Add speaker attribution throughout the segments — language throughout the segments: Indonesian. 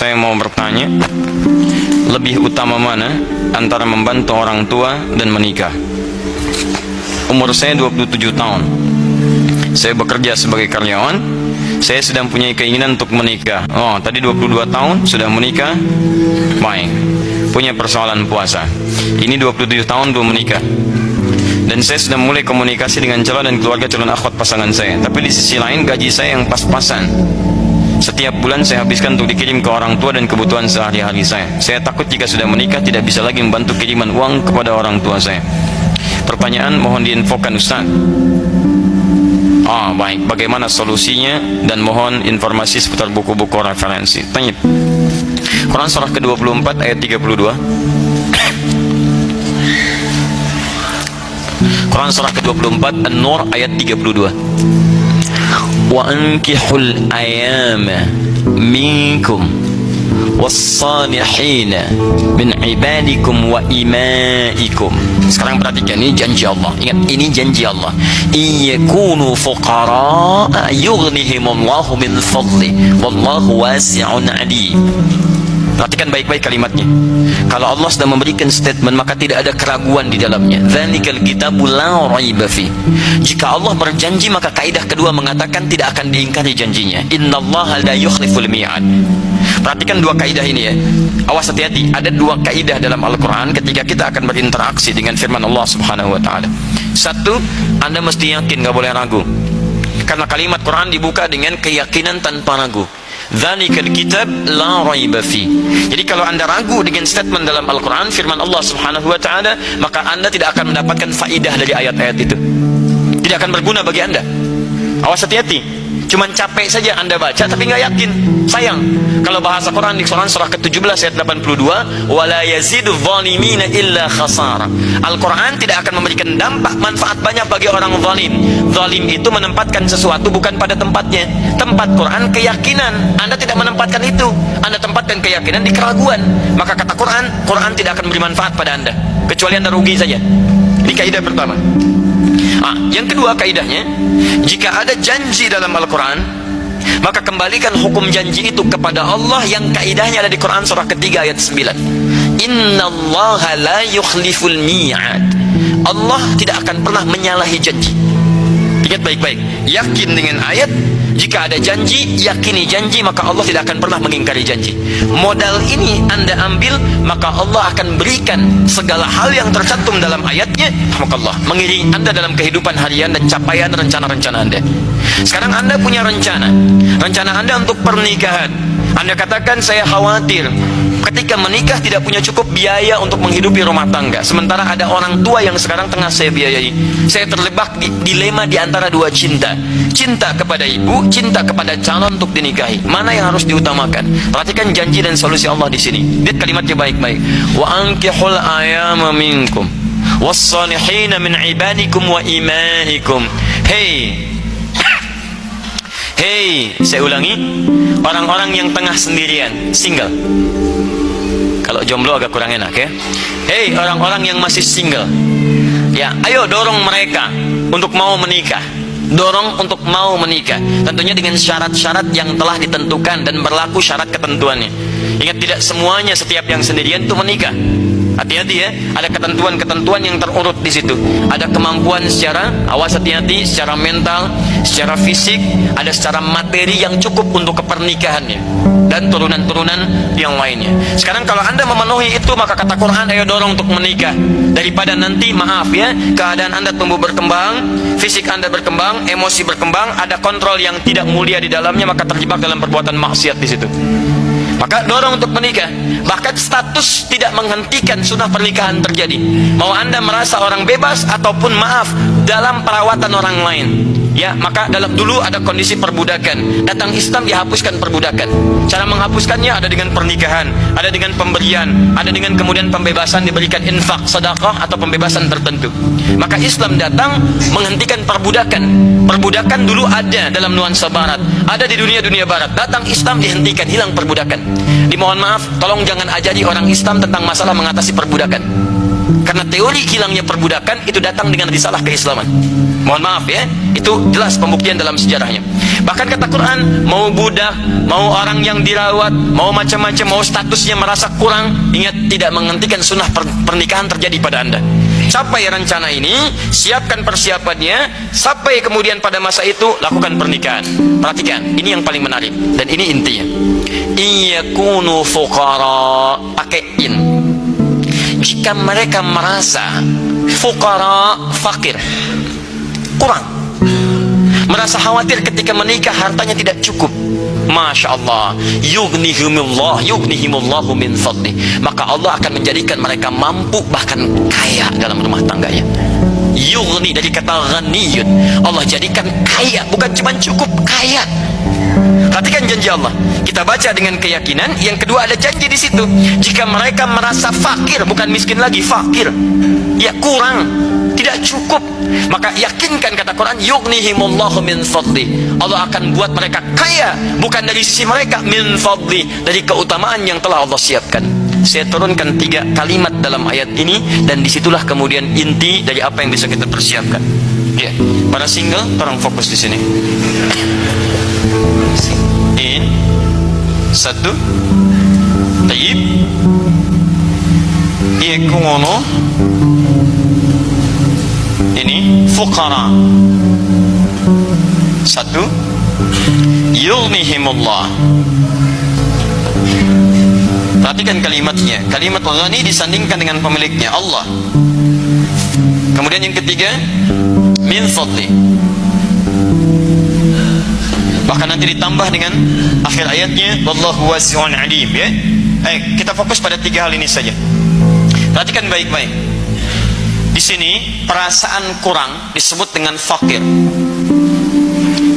Speaker 1: saya mau bertanya, lebih utama mana antara membantu orang tua dan menikah? Umur saya 27 tahun. Saya bekerja sebagai karyawan. Saya sedang punya keinginan untuk menikah. Oh, tadi 22 tahun sudah menikah. Baik. Punya persoalan puasa. Ini 27 tahun belum menikah. Dan saya sudah mulai komunikasi dengan calon dan keluarga calon akhwat pasangan saya. Tapi di sisi lain gaji saya yang pas-pasan. Setiap bulan saya habiskan untuk dikirim ke orang tua dan kebutuhan sehari-hari saya. Saya takut jika sudah menikah tidak bisa lagi membantu kiriman uang kepada orang tua saya. Pertanyaan mohon diinfokan Ustaz. Baik, bagaimana solusinya dan mohon informasi seputar buku-buku referensi. Tanya. Quran surah ke-24 ayat 32. Quran surah ke-24 An-Nur ayat 32. Wa ankihul ayama minkum was-salihina min ibadikum wa imaikum. Sekarang perhatikan, ini janji Allah. Ingat, ini janji Allah. Iyakunu fuqara yughnihimullahu min fadli wallahu wasi'un alim. Perhatikan baik-baik kalimatnya. Kalau Allah sudah memberikan statement, maka tidak ada keraguan di dalamnya. Dzalikal kitabu la raiba fi. Jika Allah berjanji, maka kaidah kedua mengatakan tidak akan diingkari janjinya. Innallaha la yukhliful mi'ad. Perhatikan dua kaidah ini ya. Awas, hati-hati. Ada dua kaidah dalam Al-Quran ketika kita akan berinteraksi dengan firman Allah Subhanahu wa ta'ala. Satu, Anda mesti yakin, gak boleh ragu. Karena kalimat Quran dibuka dengan keyakinan tanpa ragu. Dzalikal kitab la raiba fi. Jadi kalau Anda ragu dengan statement dalam Al-Quran, firman Allah Subhanahu wa ta'ala, maka Anda tidak akan mendapatkan faidah dari ayat-ayat itu. Tidak akan berguna bagi Anda. Awas, hati-hati. Cuman capek saja Anda baca tapi nggak yakin. Sayang. Kalau bahasa Quran di Quran surah ke-17 ayat 82, wala yazidu zalimina illa khasara. Al-Quran tidak akan memberikan dampak manfaat banyak bagi orang zalim. Zalim itu menempatkan sesuatu bukan pada tempatnya. Tempat Quran keyakinan. Anda tidak menempatkan itu. Anda tempatkan keyakinan di keraguan. Maka kata Quran, Quran tidak akan beri manfaat pada Anda kecuali Anda rugi saja. Ini kaidah pertama. Yang kedua kaidahnya, jika ada janji dalam Al-Quran, maka kembalikan hukum janji itu kepada Allah yang kaidahnya ada di Quran surah ketiga ayat 9. Innallaha la yukhliful mi'ad. Allah tidak akan pernah menyalahi janji. Ingat baik-baik, yakin dengan ayat. Jika ada janji, yakini janji, maka Allah tidak akan pernah mengingkari janji. Modal ini Anda ambil, maka Allah akan berikan segala hal yang tercantum dalam ayatnya. Maka Allah mengiringi Anda dalam kehidupan harian dan capaian rencana-rencana Anda. Sekarang Anda punya rencana Anda untuk pernikahan. Anda katakan, saya khawatir ketika menikah tidak punya cukup biaya untuk menghidupi rumah tangga. Sementara ada orang tua yang sekarang tengah saya biayai. Saya terjebak di dilema di antara dua cinta. Cinta kepada ibu, cinta kepada calon untuk dinikahi. Mana yang harus diutamakan? Perhatikan janji dan solusi Allah di sini. Lihat kalimatnya baik-baik. Wa ankihul ayama minkum was-salihina min ibadikum wa imaikum. Hei, saya ulangi, orang-orang yang tengah sendirian, single. Kalau jomblo agak kurang enak ya. Hei, orang-orang yang masih single, ya, ayo dorong mereka untuk mau menikah. Dorong untuk mau menikah. Tentunya dengan syarat-syarat yang telah ditentukan dan berlaku syarat ketentuannya. Ingat, tidak semuanya setiap yang sendirian itu menikah. Hati-hati ya, ada ketentuan-ketentuan yang terurut di situ. Ada kemampuan secara, awas hati-hati, secara mental, secara fisik, ada secara materi yang cukup untuk kepernikahannya dan turunan-turunan yang lainnya. Sekarang kalau Anda memenuhi itu, maka kata Quran, ayo dorong untuk menikah. Daripada nanti, maaf ya, keadaan Anda tumbuh berkembang, fisik Anda berkembang, emosi berkembang, ada kontrol yang tidak mulia di dalamnya, maka terjebak dalam perbuatan maksiat di situ. Maka dorong untuk menikah. Bahkan status tidak menghentikan sunnah pernikahan terjadi. Mau Anda merasa orang bebas ataupun maaf dalam perawatan orang lain. Ya, maka dalam dulu ada kondisi perbudakan. Datang Islam dihapuskan perbudakan. Cara menghapuskannya ada dengan pernikahan, ada dengan pemberian, ada dengan kemudian pembebasan, diberikan infak, sedekah atau pembebasan tertentu. Maka Islam datang menghentikan perbudakan. Perbudakan dulu ada dalam nuansa barat, ada di dunia barat. Datang Islam dihentikan, hilang perbudakan. Dimohon maaf, tolong jangan ajari orang Islam tentang masalah mengatasi perbudakan. Karena teori hilangnya perbudakan itu datang dengan risalah keislaman. Mohon maaf ya, itu jelas pembuktian dalam sejarahnya. Bahkan kata Quran, mau budak, mau orang yang dirawat, mau macam-macam, mau statusnya merasa kurang, ingat tidak menghentikan sunnah pernikahan terjadi pada anda. Capai rencana ini, siapkan persiapannya, sampai kemudian pada masa itu lakukan pernikahan. Perhatikan, ini yang paling menarik dan ini intinya. Iyakunu fuqara, pakai in. Jika mereka merasa fuqara, fakir, kurang, merasa khawatir ketika menikah hartanya tidak cukup, Masya Allah, yughnihimullahu min fadli, maka Allah akan menjadikan mereka mampu bahkan kaya dalam rumah tangganya. Yughni dari kata ghaniyun, Allah jadikan kaya, bukan cuma cukup, kaya. Perhatikan janji Allah. Kita baca dengan keyakinan. Yang kedua ada janji di situ. Jika mereka merasa fakir, bukan miskin lagi, fakir, ya kurang, tidak cukup, maka yakinkan kata Quran, yughnihimullahu min fadli, Allah akan buat mereka kaya, bukan dari sisi mereka, min fadli, dari keutamaan yang telah Allah siapkan. Saya turunkan 3 kalimat dalam ayat ini, dan disitulah kemudian inti dari apa yang bisa kita persiapkan. Ya, para single, tolong fokus di sini. In, 1, tayyib, yakunu, ini fuqara, 1, yughnihimullah. Perhatikan kalimatnya. Kalimat ghani disandingkan dengan pemiliknya, Allah. Kemudian yang ketiga, min fadli. Bahkan nanti ditambah dengan akhir ayatnya, wallahu wasi'un alim, ya. Kita fokus pada 3 hal ini saja. Perhatikan baik-baik. Di sini perasaan kurang disebut dengan fakir.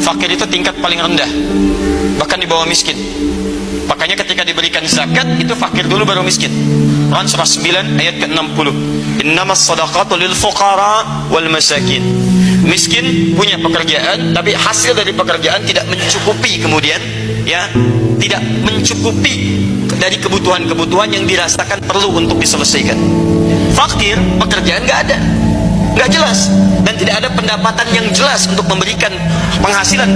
Speaker 1: Fakir itu tingkat paling rendah, bahkan di bawah miskin. Makanya ketika diberikan zakat itu fakir dulu baru miskin. Quran surah 9 ayat ke-60. Innamas shadaqatu lil fuqara wal masakin. Miskin punya pekerjaan, tapi hasil dari pekerjaan tidak mencukupi, kemudian ya tidak mencukupi dari kebutuhan-kebutuhan yang dirasakan perlu untuk diselesaikan. Fakir, pekerjaan nggak ada, nggak jelas, dan tidak ada pendapatan yang jelas untuk memberikan penghasilan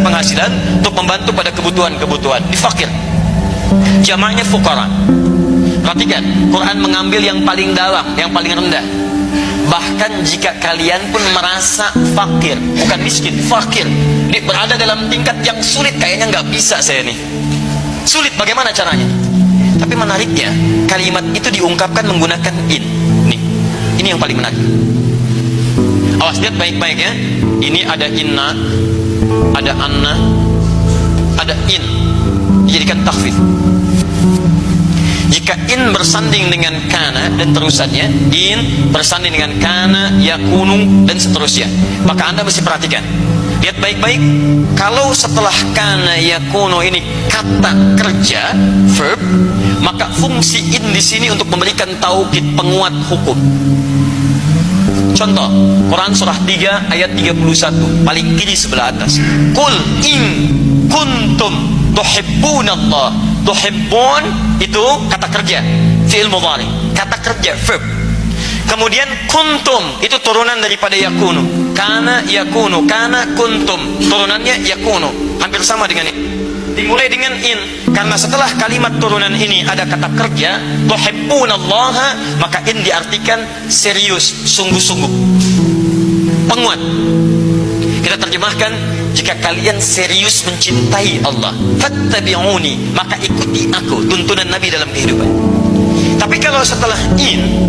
Speaker 1: untuk membantu pada kebutuhan-kebutuhan. Di fakir, jamaknya fuqara. Perhatikan, Quran mengambil yang paling dalam, yang paling rendah. Bahkan jika kalian pun merasa fakir, bukan miskin, fakir, berada dalam tingkat yang sulit, kayaknya nggak bisa saya nih, sulit, bagaimana caranya? Tapi menariknya, kalimat itu diungkapkan menggunakan in. Nih, ini yang paling menarik. Awas, lihat baik-baik ya. Ini ada inna, ada anna, ada in, dijadikan takhfif. Jika in bersanding dengan kana dan terusannya, in bersanding dengan kana, yakunu, dan seterusnya, maka Anda mesti perhatikan. Lihat baik-baik. Kalau setelah kana, yakunu ini kata kerja, verb, maka fungsi in di sini untuk memberikan taukid, penguat hukum. Contoh, Quran surah 3 ayat 31, paling kiri sebelah atas. Qul in kuntum tuhibbunallah. Tuhibbun itu kata kerja, fi'il mudhari, kata kerja, verb. Kemudian kuntum itu turunan daripada yakunu. Kana yakunu, kana kuntum, turunannya yakunu, hampir sama dengan ini. Dimulai dengan in, karena setelah kalimat turunan ini ada kata kerja, tuhibbunallaha, maka in diartikan serius, sungguh-sungguh, penguat. Kita terjemahkan, jika kalian serius mencintai Allah, fattabi'uni, maka ikuti aku, tuntunan Nabi dalam kehidupan. Tapi kalau setelah in,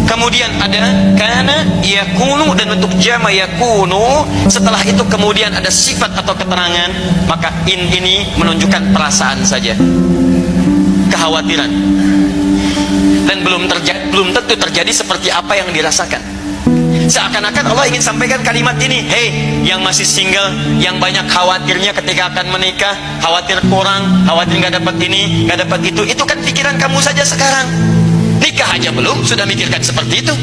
Speaker 1: kemudian ada kana, yakunu, dan untuk jama yakunu, setelah itu kemudian ada sifat atau keterangan, maka in ini menunjukkan perasaan saja, kekhawatiran, dan belum tentu terjadi seperti apa yang dirasakan. Seakan-akan Allah ingin sampaikan kalimat ini, hei yang masih single, yang banyak khawatirnya ketika akan menikah, khawatir kurang, khawatir nggak dapat ini, nggak dapat itu kan pikiran kamu saja sekarang. Nikah aja belum sudah mikirkan seperti itu.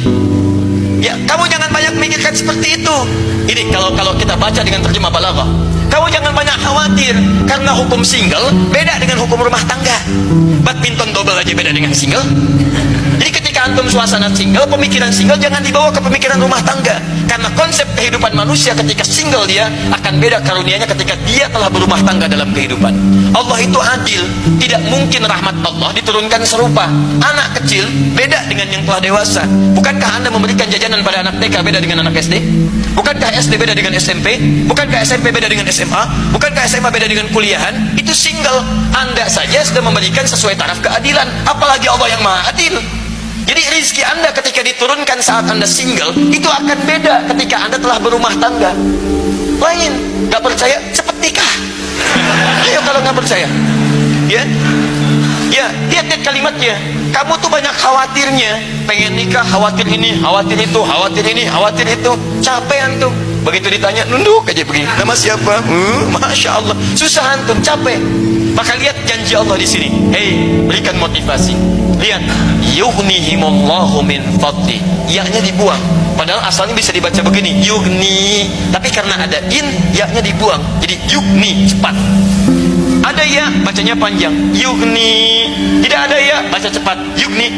Speaker 1: Ya, kamu jangan banyak mikirkan seperti itu. Ini kalau kita baca dengan terjemah balaghah. Kamu jangan banyak khawatir, karena hukum single beda dengan hukum rumah tangga. Badminton double aja beda dengan single. Jadi ketika ketika antum suasana single, pemikiran single jangan dibawa ke pemikiran rumah tangga. Karena konsep kehidupan manusia ketika single dia akan beda karunianya ketika dia telah berumah tangga dalam kehidupan. Allah itu adil, tidak mungkin rahmat Allah diturunkan serupa. Anak kecil beda dengan yang telah dewasa. Bukankah Anda memberikan jajanan pada anak TK beda dengan anak SD? Bukankah SD beda dengan SMP? Bukankah SMP beda dengan SMA? Bukankah SMA beda dengan kuliahan? Itu single. Anda saja sudah memberikan sesuai taraf keadilan, apalagi Allah yang maha adil. Jadi rizki Anda ketika diturunkan saat Anda single itu akan beda ketika Anda telah berumah tangga. Lain. Gak percaya? Cepat nikah. Ayo kalau gak percaya, ya, lihat kalimatnya. Kamu tuh banyak khawatirnya, pengen nikah, khawatir ini, khawatir itu, khawatir ini, khawatir itu, capek antum. Begitu ditanya, nunduk aja begini. Nama siapa? Masya Allah, susah antum, capek. Maka lihat janji Allah di sini. Hei, berikan motivasi. Lihat, yughnihimullahu min fadli. Ya-nya dibuang. Padahal asalnya bisa dibaca begini, yughni. Tapi karena ada in, ya-nya dibuang. Jadi yughni, cepat. Ada ya, bacanya panjang, yughni. Tidak ada ya, baca cepat, yughni.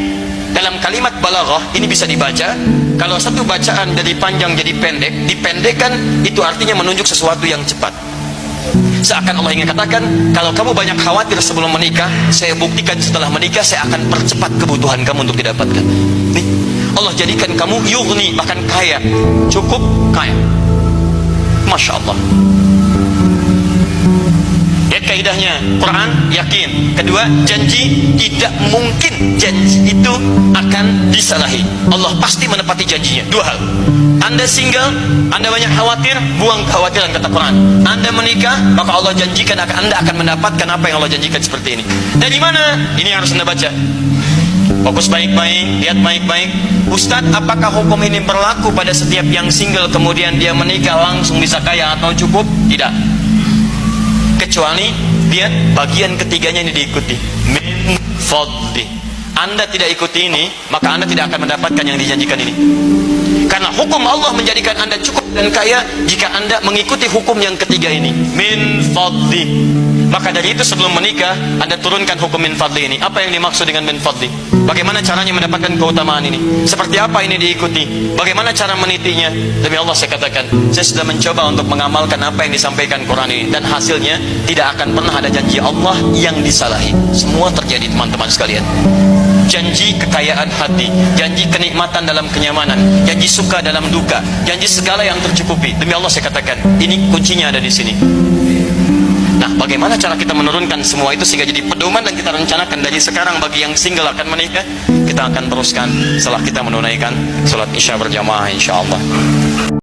Speaker 1: Dalam kalimat balaghah ini bisa dibaca. Kalau satu bacaan dari panjang jadi pendek, dipendekkan, itu artinya menunjuk sesuatu yang cepat. Seakan Allah ingin katakan, kalau kamu banyak khawatir sebelum menikah, saya buktikan setelah menikah saya akan percepat kebutuhan kamu untuk didapatkan. Nih, Allah jadikan kamu yughni, bahkan kaya, cukup kaya. Masya Allah. Lihat kaidahnya, Quran yakin. Kedua, janji tidak mungkin janji itu akan disalahi. Allah pasti menepati janjinya. Dua hal. Anda single, Anda banyak khawatir, buang kekhawatiran kata Quran. Anda menikah, maka Allah janjikan Anda akan mendapatkan apa yang Allah janjikan seperti ini. Dari mana? Ini harus Anda baca. Fokus baik-baik, lihat baik-baik. Ustadz, apakah hukum ini berlaku pada setiap yang single kemudian dia menikah langsung bisa kaya atau cukup? Tidak. Kecuali lihat bagian ketiganya ini diikuti, min fadli. Anda tidak ikuti ini, maka Anda tidak akan mendapatkan yang dijanjikan ini. Karena hukum Allah menjadikan Anda cukup dan kaya jika Anda mengikuti hukum yang ketiga ini, min fadli. Maka dari itu sebelum menikah Anda turunkan hukum min fadli ini. Apa yang dimaksud dengan min fadli? Bagaimana caranya mendapatkan keutamaan ini? Seperti apa ini diikuti? Bagaimana cara menitinya? Demi Allah saya katakan, saya sudah mencoba untuk mengamalkan apa yang disampaikan Quran ini, dan hasilnya tidak akan pernah ada janji Allah yang disalahi. Semua terjadi teman-teman sekalian. Janji kekayaan hati, janji kenikmatan dalam kenyamanan, janji suka dalam duka, janji segala yang tercukupi. Demi Allah saya katakan, ini kuncinya ada di sini. Nah, bagaimana cara kita menurunkan semua itu sehingga jadi pedoman dan kita rencanakan dari sekarang bagi yang single akan menikah? Kita akan teruskan setelah kita menunaikan salat Isya berjamaah insyaallah.